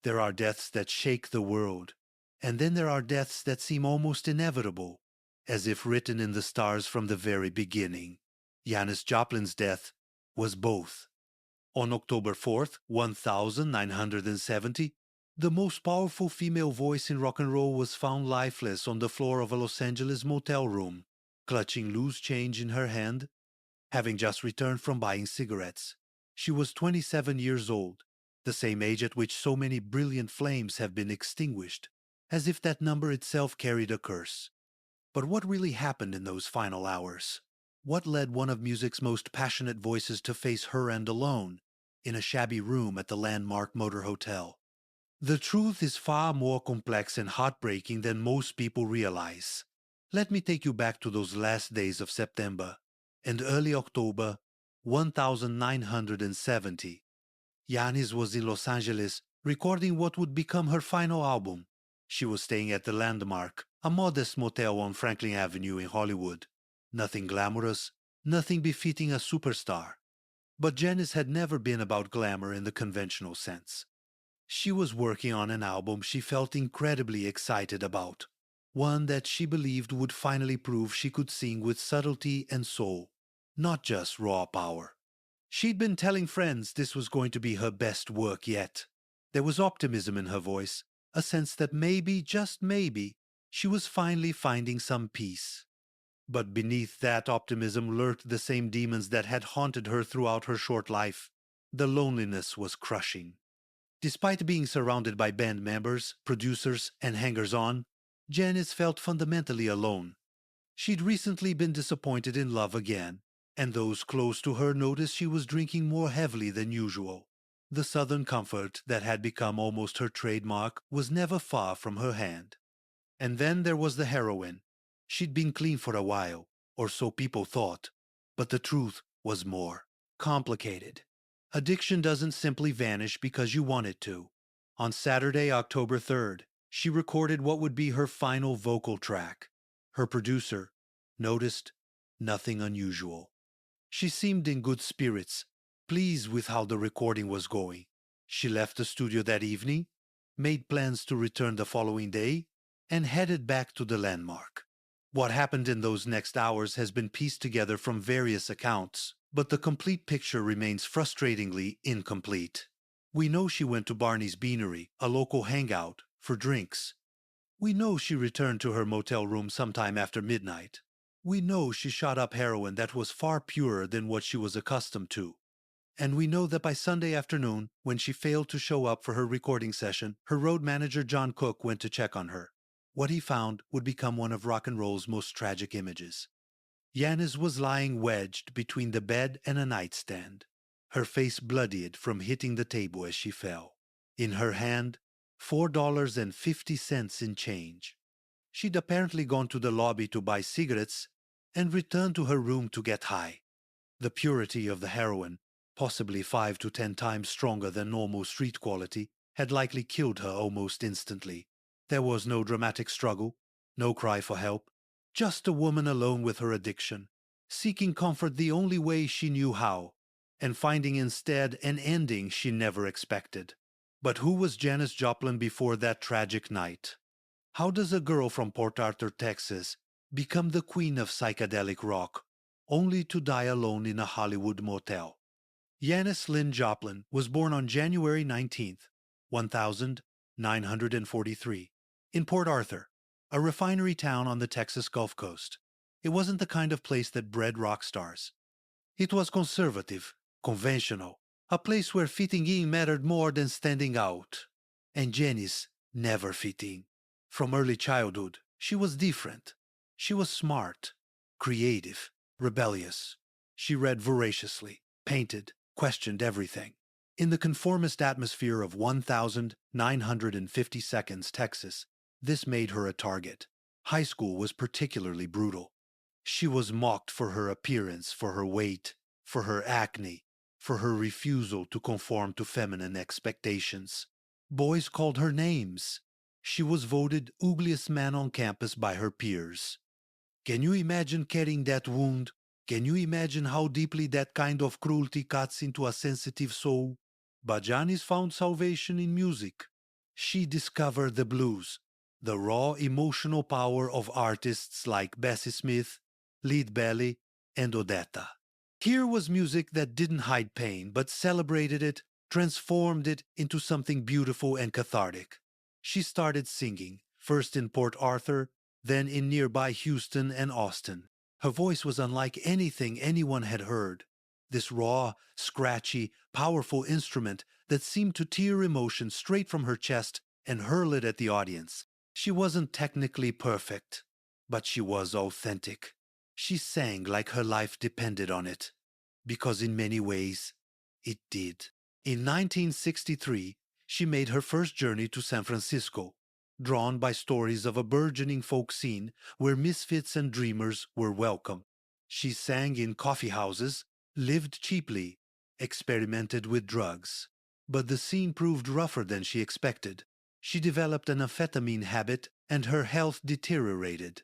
There are deaths that shake the world, and then there are deaths that seem almost inevitable, as if written in the stars from the very beginning. Janis Joplin's death was both. On October 4th, 1970, the most powerful female voice in rock and roll was found lifeless on the floor of a Los Angeles motel room, clutching loose change in her hand, having just returned from buying cigarettes. She was 27 years old, the same age at which so many brilliant flames have been extinguished, as if that number itself carried a curse. But what really happened in those final hours? What led one of music's most passionate voices to face her end alone, in a shabby room at the landmark Motor Hotel? The truth is far more complex and heartbreaking than most people realize. Let me take you back to those last days of September and early October 1970. Janis was in Los Angeles recording what would become her final album. She was staying at the Landmark, a modest motel on Franklin Avenue in Hollywood. Nothing glamorous, nothing befitting a superstar. But Janis had never been about glamour in the conventional sense. She was working on an album she felt incredibly excited about, one that she believed would finally prove she could sing with subtlety and soul, not just raw power. She'd been telling friends this was going to be her best work yet. There was optimism in her voice, a sense that maybe, just maybe, she was finally finding some peace. But beneath that optimism lurked the same demons that had haunted her throughout her short life. The loneliness was crushing. Despite being surrounded by band members, producers, and hangers-on, Janis felt fundamentally alone. She'd recently been disappointed in love again, and those close to her noticed she was drinking more heavily than usual. The Southern comfort that had become almost her trademark was never far from her hand. And then there was the heroin. She'd been clean for a while, or so people thought, but the truth was more complicated. Addiction doesn't simply vanish because you want it to. On Saturday, October 3rd, she recorded what would be her final vocal track. Her producer noticed nothing unusual. She seemed in good spirits, pleased with how the recording was going. She left the studio that evening, made plans to return the following day, and headed back to the Landmark. What happened in those next hours has been pieced together from various accounts, but the complete picture remains frustratingly incomplete. We know she went to Barney's Beanery, a local hangout, for drinks. We know she returned to her motel room sometime after midnight. We know she shot up heroin that was far purer than what she was accustomed to. And we know that by Sunday afternoon, when she failed to show up for her recording session, her road manager John Cook went to check on her. What he found would become one of rock and roll's most tragic images. Janis was lying wedged between the bed and a nightstand, her face bloodied from hitting the table as she fell. In her hand, $4.50 in change. She'd apparently gone to the lobby to buy cigarettes and returned to her room to get high. The purity of the heroin, possibly 5 to 10 times stronger than normal street quality, had likely killed her almost instantly. There was no dramatic struggle, no cry for help, just a woman alone with her addiction, seeking comfort the only way she knew how, and finding instead an ending she never expected. But who was Janis Joplin before that tragic night? How does a girl from Port Arthur, Texas, become the queen of psychedelic rock, only to die alone in a Hollywood motel? Janis Lynn Joplin was born on January 19th, 1943, in Port Arthur, a refinery town on the Texas Gulf Coast. It wasn't the kind of place that bred rock stars. It was conservative, conventional, a place where fitting in mattered more than standing out. And Janis never fit in. From early childhood, she was different. She was smart, creative, rebellious. She read voraciously, painted, questioned everything. In the conformist atmosphere of 1952nd, Texas, this made her a target. High school was particularly brutal. She was mocked for her appearance, for her weight, for her acne, for her refusal to conform to feminine expectations. Boys called her names. She was voted ugliest man on campus by her peers. Can you imagine carrying that wound? Can you imagine how deeply that kind of cruelty cuts into a sensitive soul? But Janis found salvation in music. She discovered the blues, the raw emotional power of artists like Bessie Smith, Lead Belly, and Odetta. Here was music that didn't hide pain, but celebrated it, transformed it into something beautiful and cathartic. She started singing, first in Port Arthur, then in nearby Houston and Austin. Her voice was unlike anything anyone had heard. This raw, scratchy, powerful instrument that seemed to tear emotion straight from her chest and hurl it at the audience. She wasn't technically perfect, but she was authentic. She sang like her life depended on it, because in many ways, it did. In 1963, she made her first journey to San Francisco, drawn by stories of a burgeoning folk scene where misfits and dreamers were welcome. She sang in coffee houses, lived cheaply, experimented with drugs. But the scene proved rougher than she expected. She developed an amphetamine habit and her health deteriorated.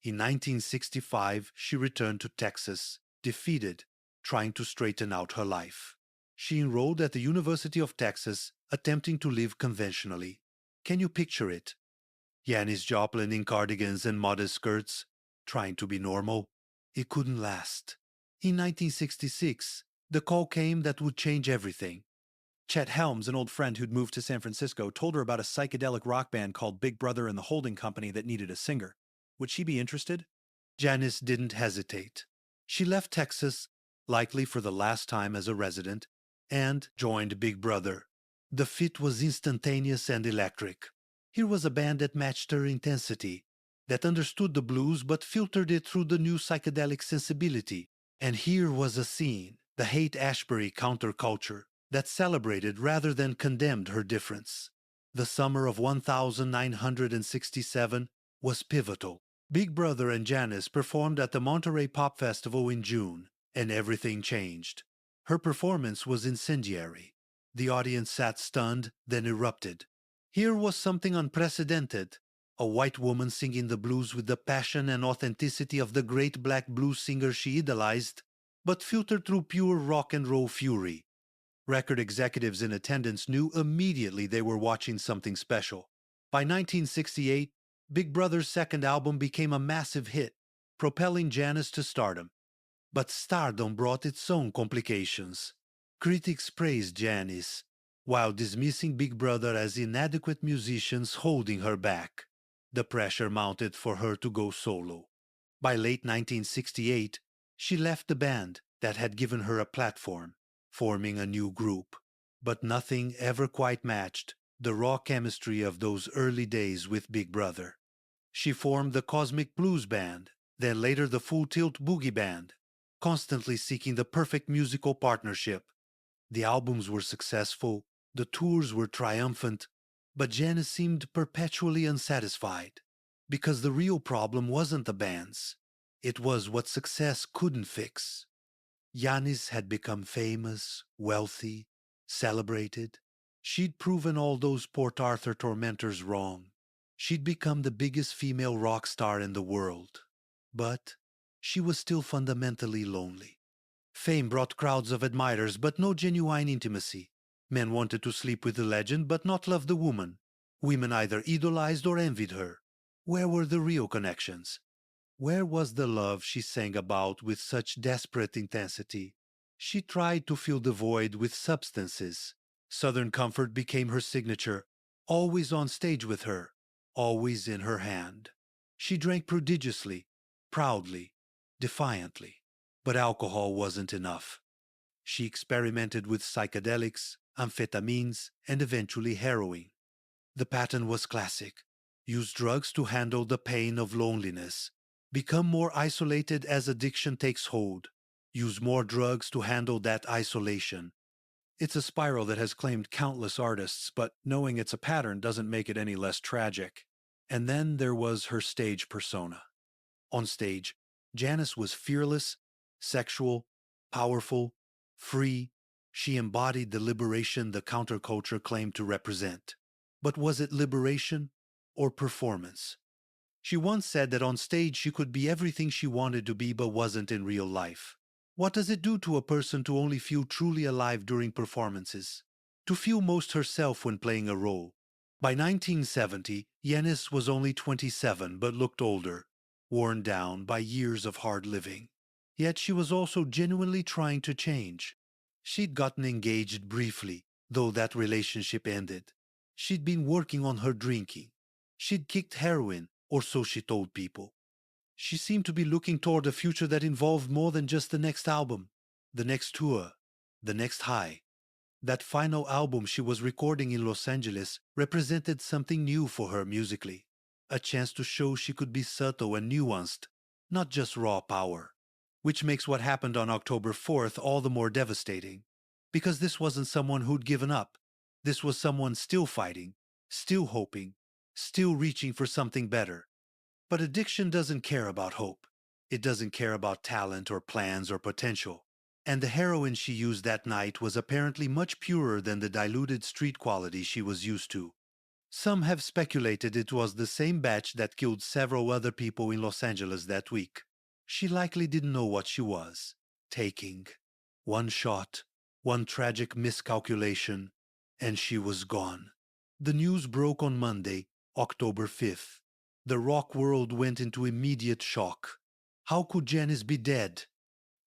In 1965, she returned to Texas, defeated, trying to straighten out her life. She enrolled at the University of Texas, attempting to live conventionally. Can you picture it? Janis Joplin in cardigans and modest skirts, trying to be normal. It couldn't last. In 1966, the call came that would change everything. Chet Helms, an old friend who'd moved to San Francisco, told her about a psychedelic rock band called Big Brother and the Holding Company that needed a singer. Would she be interested? Janis didn't hesitate. She left Texas, likely for the last time as a resident, and joined Big Brother. The fit was instantaneous and electric. Here was a band that matched her intensity, that understood the blues but filtered it through the new psychedelic sensibility. And here was a scene, the Haight-Ashbury counterculture, that celebrated rather than condemned her difference. The summer of 1967 was pivotal. Big Brother and Janis performed at the Monterey Pop Festival in June, and everything changed. Her performance was incendiary. The audience sat stunned, then erupted. Here was something unprecedented. A white woman singing the blues with the passion and authenticity of the great black blues singer she idolized, but filtered through pure rock and roll fury. Record executives in attendance knew immediately they were watching something special. By 1968, Big Brother's second album became a massive hit, propelling Janis to stardom. But stardom brought its own complications. Critics praised Janis, while dismissing Big Brother as inadequate musicians holding her back. The pressure mounted for her to go solo. By late 1968, she left the band that had given her a platform, forming a new group. But nothing ever quite matched the raw chemistry of those early days with Big Brother. She formed the Cosmic Blues Band, then later the Full Tilt Boogie Band, constantly seeking the perfect musical partnership. The albums were successful, the tours were triumphant, but Janis seemed perpetually unsatisfied, because the real problem wasn't the bands. It was what success couldn't fix. Janis had become famous, wealthy, celebrated. She'd proven all those Port Arthur tormentors wrong. She'd become the biggest female rock star in the world. But she was still fundamentally lonely. Fame brought crowds of admirers, but no genuine intimacy. Men wanted to sleep with the legend, but not love the woman. Women either idolized or envied her. Where were the real connections? Where was the love she sang about with such desperate intensity? She tried to fill the void with substances. Southern Comfort became her signature, always on stage with her, always in her hand. She drank prodigiously, proudly, defiantly. But alcohol wasn't enough. She experimented with psychedelics, amphetamines, and eventually heroin. The pattern was classic. Use drugs to handle the pain of loneliness. Become more isolated as addiction takes hold. Use more drugs to handle that isolation. It's a spiral that has claimed countless artists, but knowing it's a pattern doesn't make it any less tragic. And then there was her stage persona. On stage, Janis was fearless, sexual, powerful, free. She embodied the liberation the counterculture claimed to represent. But was it liberation or performance? She once said that on stage she could be everything she wanted to be but wasn't in real life. What does it do to a person to only feel truly alive during performances? To feel most herself when playing a role? By 1970, Janis was only 27 but looked older, worn down by years of hard living. Yet she was also genuinely trying to change. She'd gotten engaged briefly, though that relationship ended. She'd been working on her drinking. She'd kicked heroin, or so she told people. She seemed to be looking toward a future that involved more than just the next album, the next tour, the next high. That final album she was recording in Los Angeles represented something new for her musically, a chance to show she could be subtle and nuanced, not just raw power. Which makes what happened on October 4th all the more devastating. Because this wasn't someone who'd given up. This was someone still fighting, still hoping, still reaching for something better. But addiction doesn't care about hope. It doesn't care about talent or plans or potential. And the heroin she used that night was apparently much purer than the diluted street quality she was used to. Some have speculated it was the same batch that killed several other people in Los Angeles that week. She likely didn't know what she was taking. One shot, one tragic miscalculation, and she was gone. The news broke on Monday, October 5th. The rock world went into immediate shock. How could Janis be dead?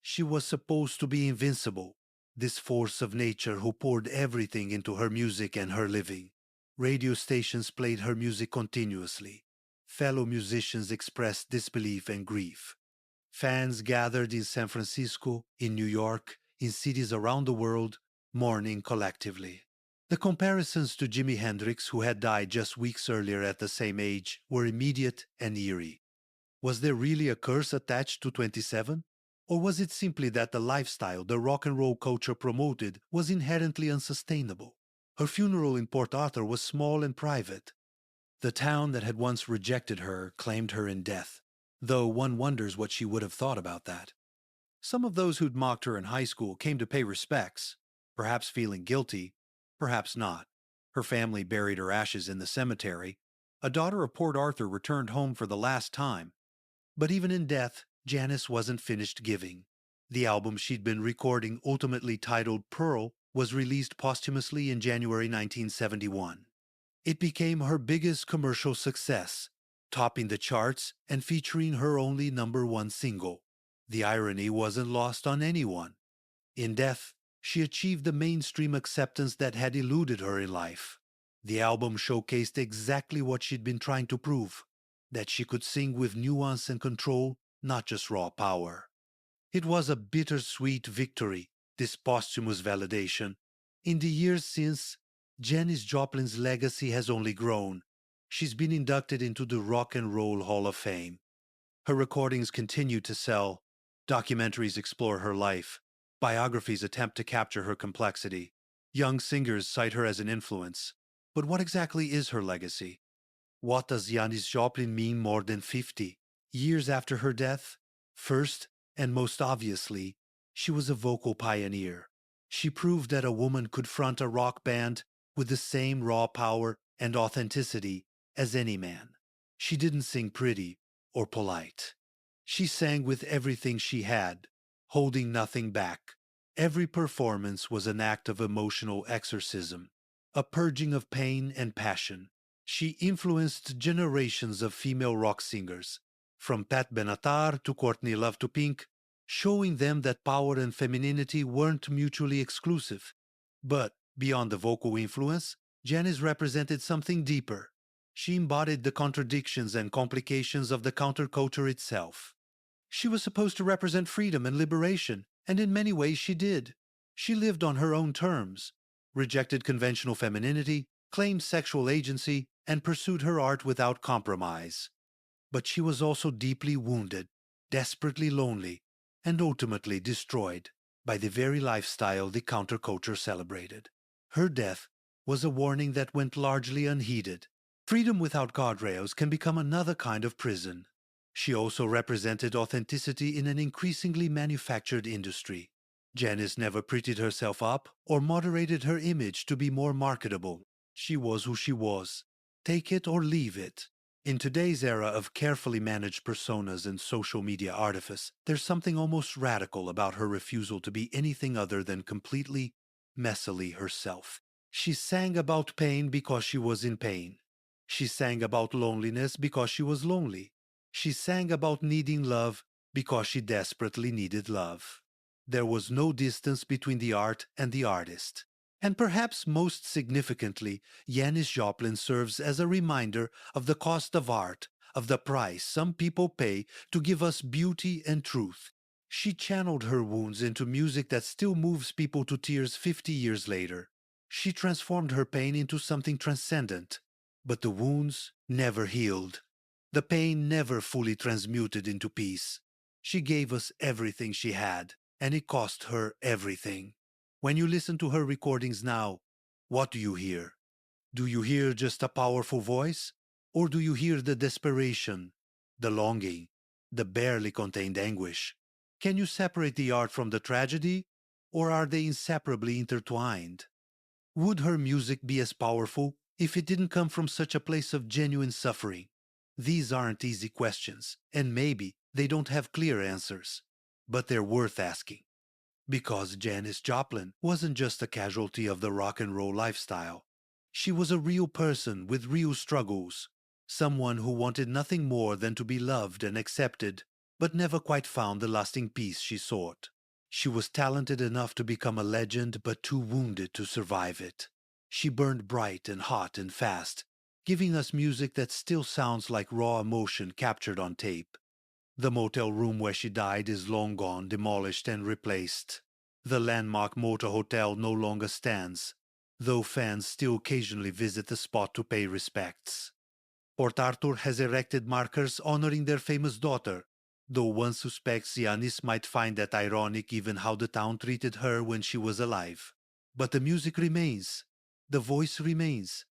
She was supposed to be invincible, this force of nature who poured everything into her music and her living. Radio stations played her music continuously. Fellow musicians expressed disbelief and grief. Fans gathered in San Francisco, in New York, in cities around the world, mourning collectively. The comparisons to Jimi Hendrix, who had died just weeks earlier at the same age, were immediate and eerie. Was there really a curse attached to 27? Or was it simply that the lifestyle the rock and roll culture promoted was inherently unsustainable? Her funeral in Port Arthur was small and private. The town that had once rejected her claimed her in death, though one wonders what she would have thought about that. Some of those who'd mocked her in high school came to pay respects, perhaps feeling guilty, perhaps not. Her family buried her ashes in the cemetery. A daughter of Port Arthur returned home for the last time. But even in death, Janis wasn't finished giving. The album she'd been recording, ultimately titled Pearl, was released posthumously in January 1971. It became her biggest commercial success, topping the charts and featuring her only #1 single. The irony wasn't lost on anyone. In death, she achieved the mainstream acceptance that had eluded her in life. The album showcased exactly what she'd been trying to prove, that she could sing with nuance and control, not just raw power. It was a bittersweet victory, this posthumous validation. In the years since, Janis Joplin's legacy has only grown. She's been inducted into the Rock and Roll Hall of Fame. Her recordings continue to sell. Documentaries explore her life. Biographies attempt to capture her complexity. Young singers cite her as an influence. But what exactly is her legacy? What does Janis Joplin mean more than 50 years after her death? First, and most obviously, she was a vocal pioneer. She proved that a woman could front a rock band with the same raw power and authenticity as any man. She didn't sing pretty or polite. She sang with everything she had, holding nothing back. Every performance was an act of emotional exorcism, a purging of pain and passion. She influenced generations of female rock singers, from Pat Benatar to Courtney Love to Pink, showing them that power and femininity weren't mutually exclusive. But beyond the vocal influence, Janis represented something deeper. She embodied the contradictions and complications of the counterculture itself. She was supposed to represent freedom and liberation, and in many ways she did. She lived on her own terms, rejected conventional femininity, claimed sexual agency, and pursued her art without compromise. But she was also deeply wounded, desperately lonely, and ultimately destroyed by the very lifestyle the counterculture celebrated. Her death was a warning that went largely unheeded. Freedom without guardrails can become another kind of prison. She also represented authenticity in an increasingly manufactured industry. Janis never prettied herself up or moderated her image to be more marketable. She was who she was. Take it or leave it. In today's era of carefully managed personas and social media artifice, there's something almost radical about her refusal to be anything other than completely, messily herself. She sang about pain because she was in pain. She sang about loneliness because she was lonely. She sang about needing love because she desperately needed love. There was no distance between the art and the artist. And perhaps most significantly, Janis Joplin serves as a reminder of the cost of art, of the price some people pay to give us beauty and truth. She channeled her wounds into music that still moves people to tears 50 years later. She transformed her pain into something transcendent, but the wounds never healed. The pain never fully transmuted into peace. She gave us everything she had, and it cost her everything. When you listen to her recordings now, what do you hear? Do you hear just a powerful voice? Or do you hear the desperation, the longing, the barely contained anguish? Can you separate the art from the tragedy? Or are they inseparably intertwined? Would her music be as powerful if it didn't come from such a place of genuine suffering? These aren't easy questions, and maybe they don't have clear answers, but they're worth asking. Because Janis Joplin wasn't just a casualty of the rock and roll lifestyle. She was a real person with real struggles, someone who wanted nothing more than to be loved and accepted, but never quite found the lasting peace she sought. She was talented enough to become a legend, but too wounded to survive it. She burned bright and hot and fast, giving us music that still sounds like raw emotion captured on tape. The motel room where she died is long gone, demolished and replaced. The landmark motor hotel no longer stands, though fans still occasionally visit the spot to pay respects. Port Arthur has erected markers honoring their famous daughter, though one suspects Yanis might find that ironic given how the town treated her when she was alive. But the music remains. The voice remains.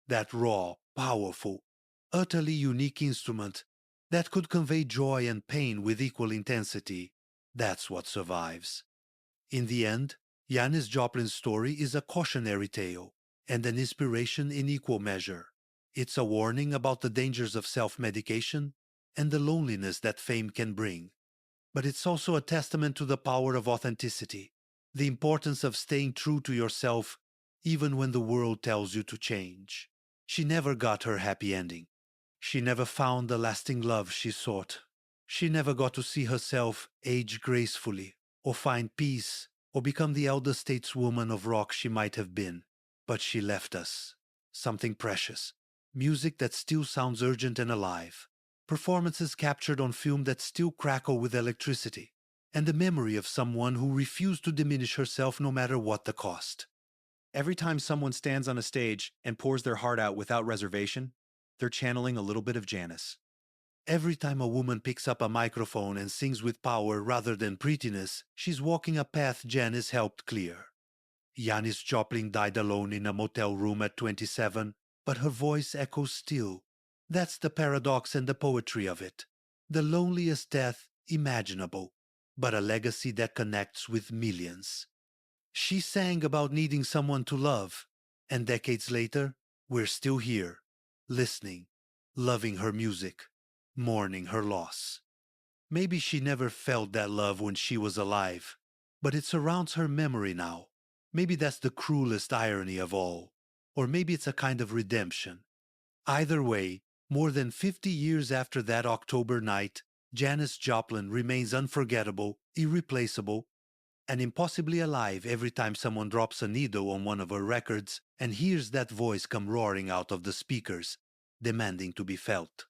That raw, powerful, utterly unique instrument that could convey joy and pain with equal intensity. That's what survives. In the end, Janis Joplin's story is a cautionary tale and an inspiration in equal measure. It's a warning about the dangers of self-medication and the loneliness that fame can bring. But it's also a testament to the power of authenticity, the importance of staying true to yourself even when the world tells you to change. She never got her happy ending. She never found the lasting love she sought. She never got to see herself age gracefully, or find peace, or become the elder stateswoman of rock she might have been. But she left us something precious, music that still sounds urgent and alive, performances captured on film that still crackle with electricity, and the memory of someone who refused to diminish herself no matter what the cost. Every time someone stands on a stage and pours their heart out without reservation, they're channeling a little bit of Janis. Every time a woman picks up a microphone and sings with power rather than prettiness, she's walking a path Janis helped clear. Janis Joplin died alone in a motel room at 27, but her voice echoes still. That's the paradox and the poetry of it. The loneliest death imaginable, but a legacy that connects with millions. She sang about needing someone to love, and decades later, we're still here, listening, loving her music, mourning her loss. Maybe she never felt that love when she was alive, but it surrounds her memory now. Maybe that's the cruelest irony of all, or maybe it's a kind of redemption. Either way, more than 50 years after that October night, Janis Joplin remains unforgettable, irreplaceable, and impossibly alive every time someone drops a needle on one of her records and hears that voice come roaring out of the speakers, demanding to be felt.